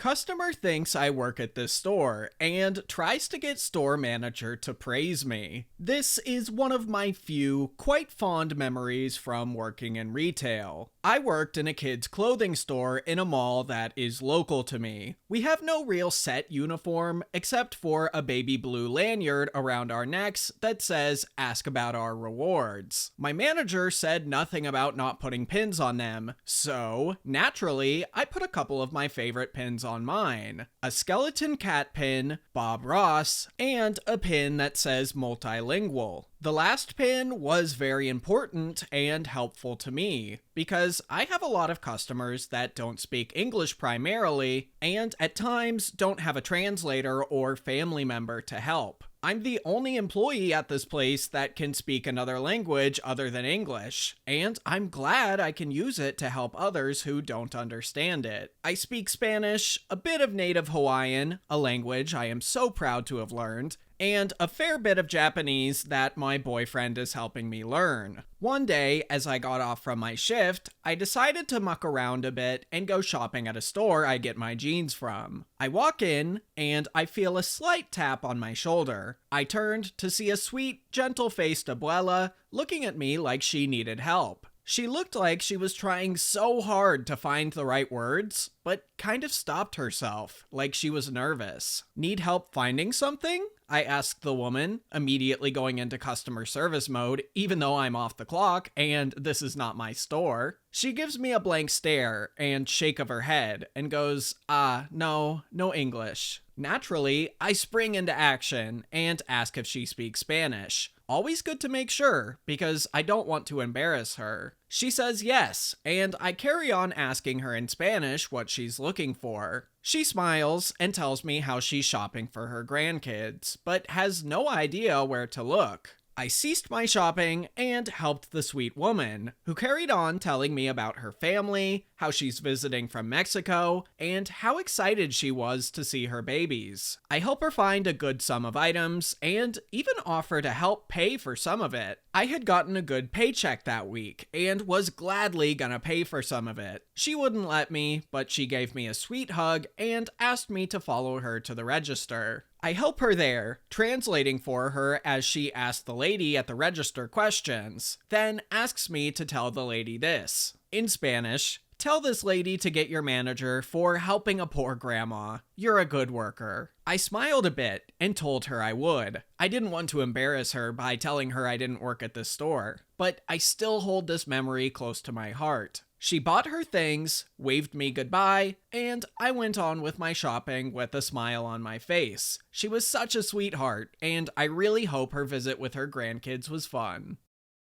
Customer thinks I work at this store and tries to get store manager to praise me. This is one of my few, quite fond memories from working in retail. I worked in a kids' clothing store in a mall that is local to me. We have no real set uniform except for a baby blue lanyard around our necks that says "Ask about our rewards." My manager said nothing about not putting pins on them, so naturally I put a couple of my favorite pins on mine. A skeleton cat pin, Bob Ross, and a pin that says multilingual. The last pin was very important and helpful to me because I have a lot of customers that don't speak English primarily and at times don't have a translator or family member to help. I'm the only employee at this place that can speak another language other than English, and I'm glad I can use it to help others who don't understand it. I speak Spanish, a bit of native Hawaiian, a language I am so proud to have learned, and a fair bit of Japanese that my boyfriend is helping me learn. One day, as I got off from my shift, I decided to muck around a bit and go shopping at a store I get my jeans from. I walk in, and I feel a slight tap on my shoulder. I turned to see a sweet, gentle-faced abuela looking at me like she needed help. She looked like she was trying so hard to find the right words, but kind of stopped herself, like she was nervous. "Need help finding something?" I asked the woman, immediately going into customer service mode, even though I'm off the clock and this is not my store. She gives me a blank stare and shake of her head and goes, no English. Naturally, I spring into action and ask if she speaks Spanish. Always good to make sure, because I don't want to embarrass her. She says yes, and I carry on asking her in Spanish what she's looking for. She smiles and tells me how she's shopping for her grandkids, but has no idea where to look. I ceased my shopping and helped the sweet woman, who carried on telling me about her family, how she's visiting from Mexico, and how excited she was to see her babies. I help her find a good sum of items, and even offer to help pay for some of it. I had gotten a good paycheck that week, and was gladly gonna pay for some of it. She wouldn't let me, but she gave me a sweet hug and asked me to follow her to the register. I help her there, translating for her as she asks the lady at the register questions, then asks me to tell the lady this. In Spanish, "Tell this lady to get your manager for helping a poor grandma. You're a good worker." I smiled a bit and told her I would. I didn't want to embarrass her by telling her I didn't work at this store, but I still hold this memory close to my heart. She bought her things, waved me goodbye, and I went on with my shopping with a smile on my face. She was such a sweetheart, and I really hope her visit with her grandkids was fun.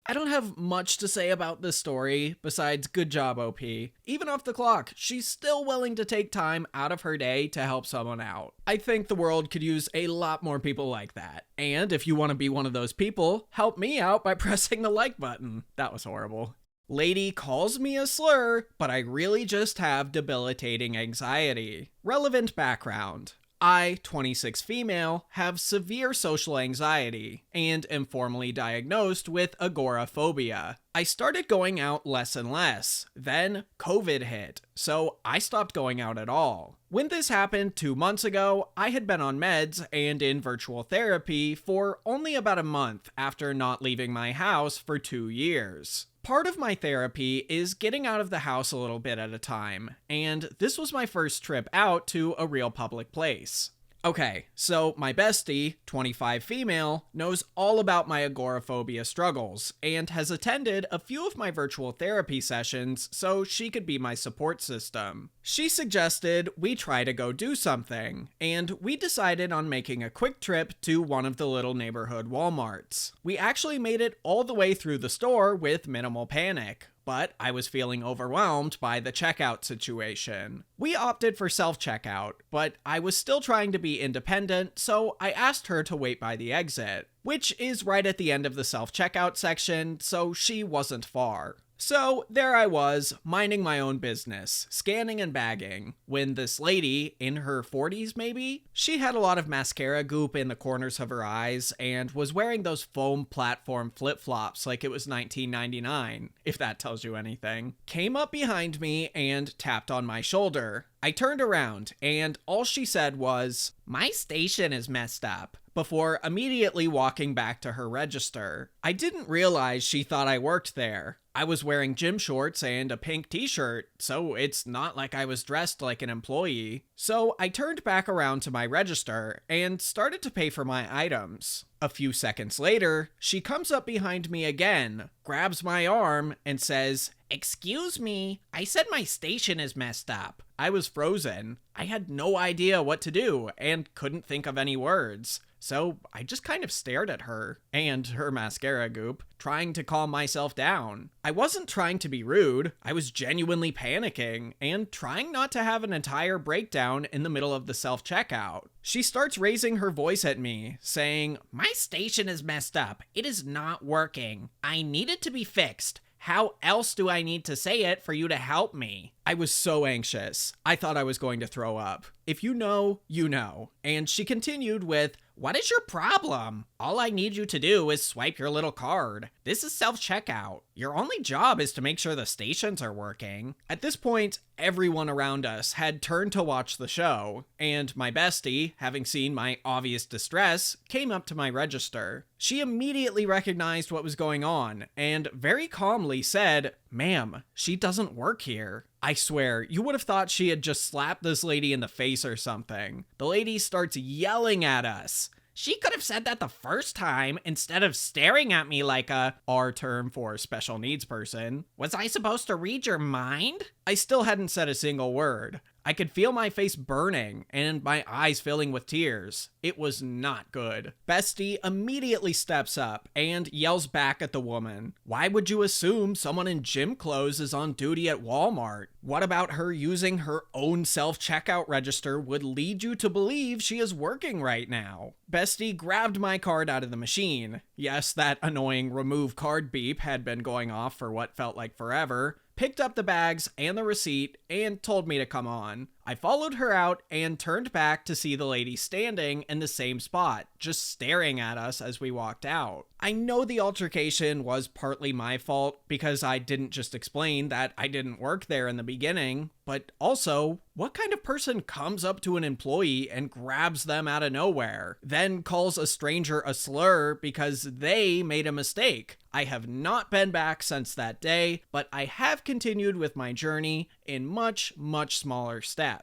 I don't have much to say about this story besides good job, OP. Even off the clock, she's still willing to take time out of her day to help someone out. I think the world could use a lot more people like that. And if you want to be one of those people, help me out by pressing the like button. That was horrible. Lady calls me a slur, but I really just have debilitating anxiety. Relevant background. I, 26 female, have severe social anxiety and am formally diagnosed with agoraphobia. I started going out less and less. Then COVID hit, so I stopped going out at all. When this happened 2 months ago, I had been on meds and in virtual therapy for only about a month after not leaving my house for 2 years. Part of my therapy is getting out of the house a little bit at a time, and this was my first trip out to a real public place. Okay, so my bestie, 25 female, knows all about my agoraphobia struggles and has attended a few of my virtual therapy sessions so she could be my support system. She suggested we try to go do something, and we decided on making a quick trip to one of the little neighborhood Walmarts. We actually made it all the way through the store with minimal panic, but I was feeling overwhelmed by the checkout situation. We opted for self-checkout, but I was still trying to be independent, so I asked her to wait by the exit, which is right at the end of the self-checkout section, so she wasn't far. So there I was, minding my own business, scanning and bagging, when this lady, in her 40s maybe, she had a lot of mascara goop in the corners of her eyes and was wearing those foam platform flip-flops like it was 1999, if that tells you anything, came up behind me and tapped on my shoulder. I I turned around, and all she said was, "My station is messed up," before immediately walking back to her register. I didn't realize she thought I worked there. I was wearing gym shorts and a pink t-shirt, so it's not like I was dressed like an employee. So I turned back around to my register and started to pay for my items. A few seconds later, she comes up behind me again, grabs my arm, and says, "Excuse me, I said my station is messed up." I was frozen. I had no idea what to do and couldn't think of any words. So I just kind of stared at her and her mascara goop, trying to calm myself down. I wasn't trying to be rude. I was genuinely panicking and trying not to have an entire breakdown in the middle of the self-checkout. She starts raising her voice at me, saying, "My station is messed up. It is not working. I need it to be fixed. How else do I need to say it for you to help me?" I was so anxious. I thought I was going to throw up. If you know, you know. And she continued with, "What is your problem? All I need you to do is swipe your little card. This is self-checkout. Your only job is to make sure the stations are working." At this point, everyone around us had turned to watch the show, and my bestie, having seen my obvious distress, came up to my register. She immediately recognized what was going on and very calmly said, "Ma'am, she doesn't work here." I swear, you would have thought she had just slapped this lady in the face or something. The lady starts yelling at us. "She could have said that the first time instead of staring at me like our term for special needs person. Was I supposed to read your mind?" I still hadn't said a single word. I could feel my face burning and my eyes filling with tears. It was not good. Bestie immediately steps up and yells back at the woman. "Why would you assume someone in gym clothes is on duty at Walmart? What about her using her own self-checkout register would lead you to believe she is working right now?" Bestie grabbed my card out of the machine. Yes, that annoying remove card beep had been going off for what felt like forever. Picked up the bags and the receipt, and told me to come on. I followed her out and turned back to see the lady standing in the same spot, just staring at us as we walked out. I know the altercation was partly my fault because I didn't just explain that I didn't work there in the beginning, but also, what kind of person comes up to an employee and grabs them out of nowhere, then calls a stranger a slur because they made a mistake? I have not been back since that day, but I have continued with my journey in much, much smaller steps.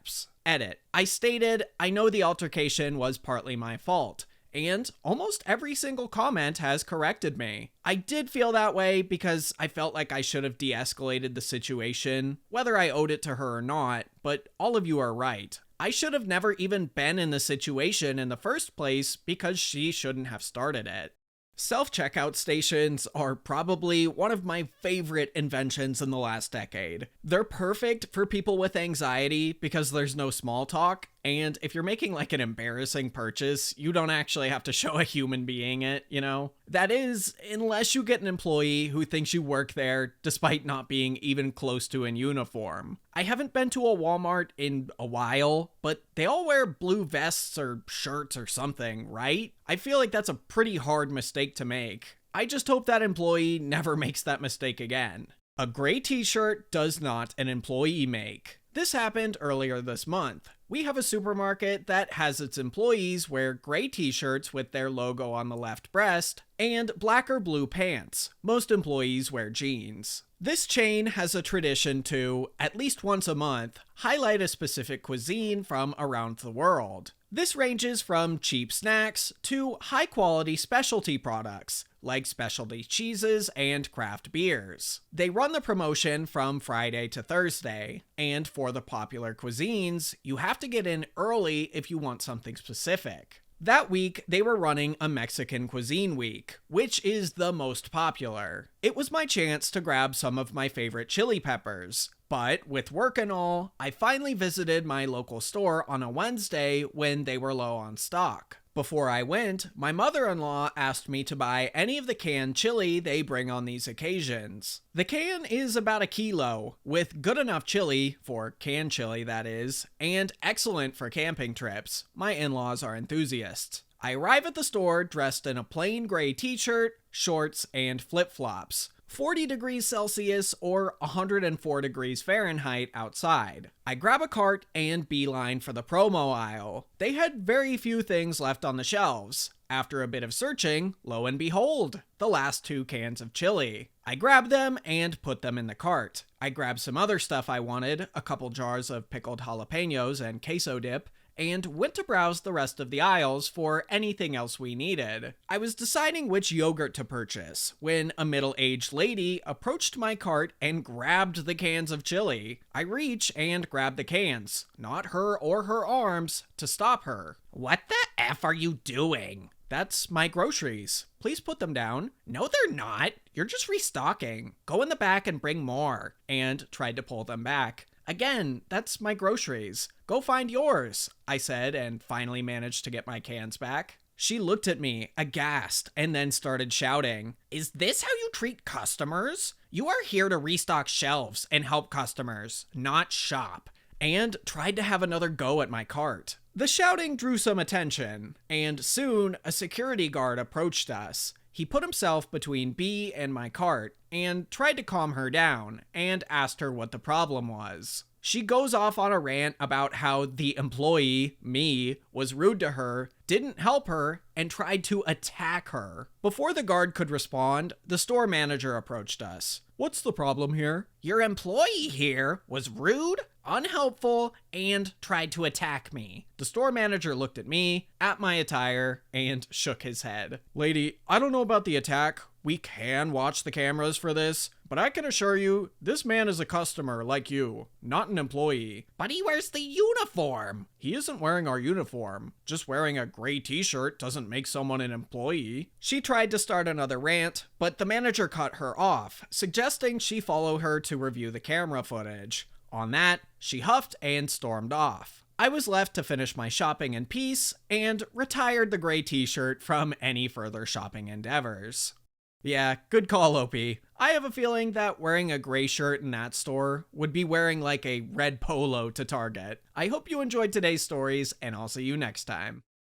Edit. I stated, I know the altercation was partly my fault, and almost every single comment has corrected me. I did feel that way because I felt like I should have de-escalated the situation, whether I owed it to her or not, but all of you are right. I should have never even been in the situation in the first place because she shouldn't have started it. Self-checkout stations are probably one of my favorite inventions in the last decade. They're perfect for people with anxiety because there's no small talk, and if you're making like an embarrassing purchase, you don't actually have to show a human being it, you know? That is, unless you get an employee who thinks you work there despite not being even close to in uniform. I haven't been to a Walmart in a while, but they all wear blue vests or shirts or something, right? I feel like that's a pretty hard mistake to make. I just hope that employee never makes that mistake again. A gray t-shirt does not an employee make. This happened earlier this month. We have a supermarket that has its employees wear gray t-shirts with their logo on the left breast and black or blue pants. Most employees wear jeans. This chain has a tradition to, at least once a month, highlight a specific cuisine from around the world. This ranges from cheap snacks to high-quality specialty products, like specialty cheeses and craft beers. They run the promotion from Friday to Thursday, and for the popular cuisines, you have to get in early if you want something specific. That week, they were running a Mexican cuisine week, which is the most popular. It was my chance to grab some of my favorite chili peppers. But with work and all, I finally visited my local store on a Wednesday when they were low on stock. Before I went, my mother-in-law asked me to buy any of the canned chili they bring on these occasions. The can is about a kilo, with good enough chili, for canned chili that is, and excellent for camping trips. My in-laws are enthusiasts. I arrive at the store dressed in a plain gray t-shirt, shorts, and flip-flops. 40 degrees Celsius or 104 degrees Fahrenheit outside. I grab a cart and beeline for the promo aisle. They had very few things left on the shelves. After a bit of searching, lo and behold, the last 2 cans of chili. I grabbed them and put them in the cart. I grabbed some other stuff I wanted, a couple jars of pickled jalapenos and queso dip, and went to browse the rest of the aisles for anything else we needed. I was deciding which yogurt to purchase when a middle-aged lady approached my cart and grabbed the cans of chili. I reach and grab the cans, not her or her arms, to stop her. "What the F are you doing?" "That's my groceries. Please put them down." "No, they're not. You're just restocking. Go in the back and bring more." And tried to pull them back. "Again, that's my groceries. Go find yours," I said, and finally managed to get my cans back. She looked at me, aghast, and then started shouting, "Is this how you treat customers? You are here to restock shelves and help customers, not shop," and tried to have another go at my cart. The shouting drew some attention, and soon a security guard approached us. He put himself between B and my cart and tried to calm her down and asked her what the problem was. She goes off on a rant about how the employee, me, was rude to her, didn't help her, and tried to attack her. Before the guard could respond, the store manager approached us. "What's the problem here?" "Your employee here was rude, unhelpful, and tried to attack me." The store manager looked at me, at my attire, and shook his head. "Lady, I don't know about the attack. We can watch the cameras for this, but I can assure you, this man is a customer like you, not an employee." "But he wears the uniform." "He isn't wearing our uniform. Just wearing a gray t-shirt doesn't make someone an employee." She tried to start another rant, but the manager cut her off, suggesting she follow her to review the camera footage. On that, she huffed and stormed off. I was left to finish my shopping in peace and retired the gray t-shirt from any further shopping endeavors. Yeah, good call, OP. I have a feeling that wearing a gray shirt in that store would be wearing like a red polo to Target. I hope you enjoyed today's stories, and I'll see you next time.